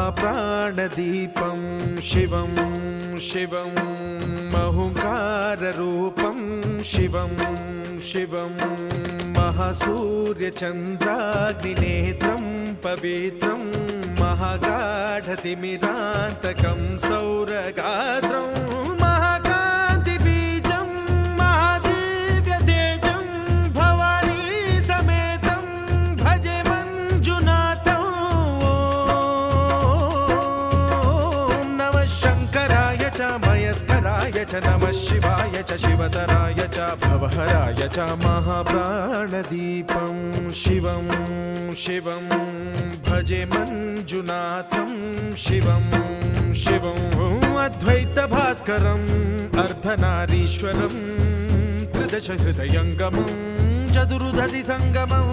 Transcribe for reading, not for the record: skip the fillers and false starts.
महाप्राणदीपं शिवं शिवं महुङ्काररूपं शिवं शिवं महासूर्यचन्द्राग्निनेत्रं पवित्रं महागाढतिमिरान्तकं सौरगात्रं महाकान्तिबीजं महादिव्यतेजं भवानी समेतं भजे मञ्जुनाथं। ॐ नमः शङ्कराय च मयस्कराय च नमः शिवाय च शिवतराय च भवहराय च महाप्राणदीपं शिवं शिवं भजे मञ्जुनाथं शिवं शिवं अद्वैतभास्करम् अर्धनारीश्वरं त्रिदशहृदयङ्गमं चतुर्दधिसङ्गमम्